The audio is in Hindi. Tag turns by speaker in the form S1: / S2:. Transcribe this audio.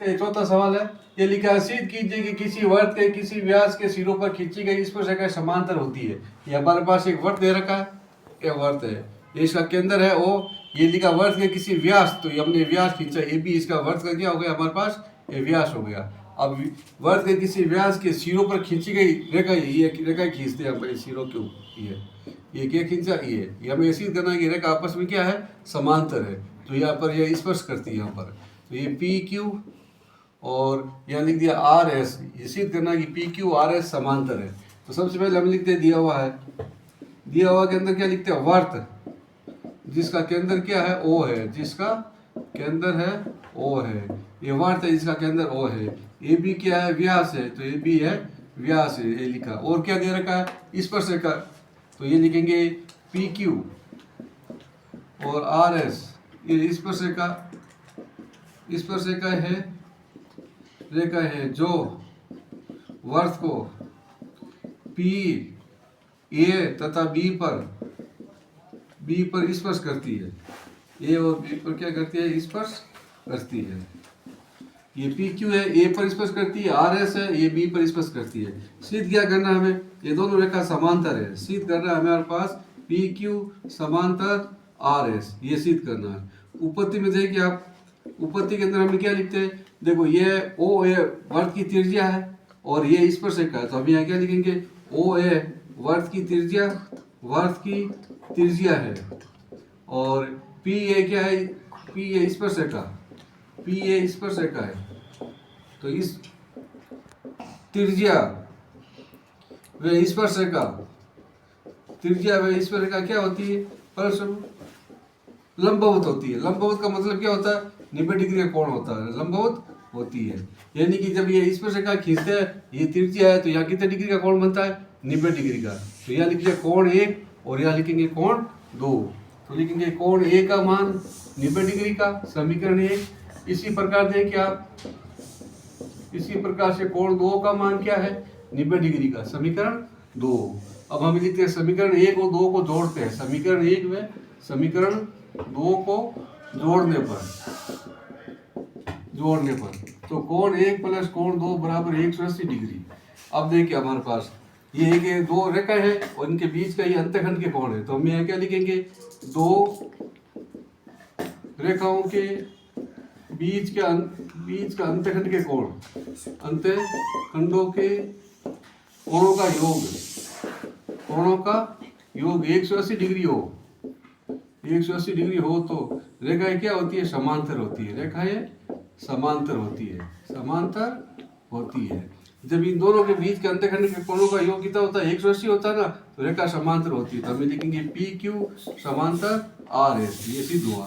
S1: ये चौथा सवाल है, ये लिखा है सिद्ध कीजिए कि किसी वर्त के किसी व्यास के सिरों पर खींची गई स्पर्शरेखा समांतर होती है। ये हमारे पास एक वर्त दे रखा है, ये वर्त है, ये इसका केंद्र है ओ, ये लिखा वर्त के किसी व्यास, तो ये हमने व्यास खींचा, ये भी इसका वर्त का क्या हो गया हमारे पास, ये व्यास हो गया। अब वर्त के किसी व्यास के सिरों पर खींची गई रेखा, ये रेखा खींचते हैं हम सिरों के ऊपर, ये क्या खींचा, ये हमें ये सिद्ध करना है कि रेखा आपस में क्या है, समांतर है। तो यहाँ पर ये स्पर्श करती है यहाँ पर, तो ये पी क्यू और यहाँ लिख दिया आर एस, ये सिद्ध करना है कि पी क्यू आर एस समांतर है। तो सबसे पहले हम लिखते हैं दिया हुआ है, दिया हुआ के अंदर क्या लिखते हैं, वर्त जिसका केंद्र क्या है ओ है, जिसका केंद्र है ओ है, ये वर्त है जिसका केंद्र ओ है। ये भी क्या है, व्यास है, तो ये भी है व्यास है, ये लिखा। और क्या दे रखा है, स्पर्शरेखा, तो ये लिखेंगे पी क्यू और आर एस, ये स्पर्शरेखा, स्पर्शरेखा है, रेखा है जो वर्त को पी ए तथा बी पर स्पर्श करती है, ए और बी पर क्या करती है, स्पर्श करती है। ये पी क्यू है, ए पर स्पर्श करती है, आर एस है, ये बी पर स्पर्श करती है। सिद्ध क्या करना है हमें, ये दोनों रेखा समांतर है, सिद्ध करना है हमारे पास पी क्यू समांतर आर एस, ये सिद्ध करना है। उपपत्ति में देखिए आप, उपपत्ति के अंदर हम क्या लिखते हैं, देखो ये ओ ए वर्त की त्रिज्या है और ये स्पर्शरेखा है, तो हम यहाँ क्या लिखेंगे, ओ ए वर्त की त्रिज्या, वर्त की त्रिज्या है, और पी ए क्या है, पी ए स्पर्शरेखा, पी ए स्पर्शरेखा है। तो इस त्रिज्या व स्पर्शरेखा, त्रिज्या व स्पर्शरेखा क्या होती है, फलस्वरूप लंबवत होती है। लंबवत का मतलब क्या होता है, 90 डिग्री का कोण होता है, लंबवत होती है। यानी कि जब ये स्पर्शरेखा खींचते हैं, ये त्रिज्या है, तो यहाँ कितने डिग्री का कोण बनता है, 90 डिग्री का। तो यहाँ लिखिए कोण 1 और यहाँ लिखेंगे कोण 2, तो लिखेंगे कोण ए का मान 90 डिग्री का, समीकरण 1। इसी प्रकार देखिए आप, इसी प्रकार से कोण 2 का मान क्या है, 90 डिग्री का, समीकरण 2। अब हम लिखते हैं समीकरण 1 और 2 को जोड़ते हैं, समीकरण 1 में समीकरण 2 को जोड़ने पर तो कोण 1 प्लस कोण 2 बराबर 180 डिग्री। अब देखिए हमारे पास ये एक दो रेखा है और इनके बीच का ये अंतखंड के कोण है, तो हम यहाँ क्या लिखेंगे, दो रेखाओं के बीच का अंतखंड के कोण, अंतखंडों के कोणों का योग, कोणों का योग 180 डिग्री हो, 180 डिग्री हो तो रेखाएं क्या होती है, समांतर होती है, रेखाएं समांतर होती है, समांतर होती है। जब इन दोनों के बीच के अंतखंड के कोणों का योग कितना होता है, 180 होता है ना, तो रेखा समांतर होती है। तो हम लिखेंगे पी क्यू समांतर आर एस, ये सिद्ध हुआ।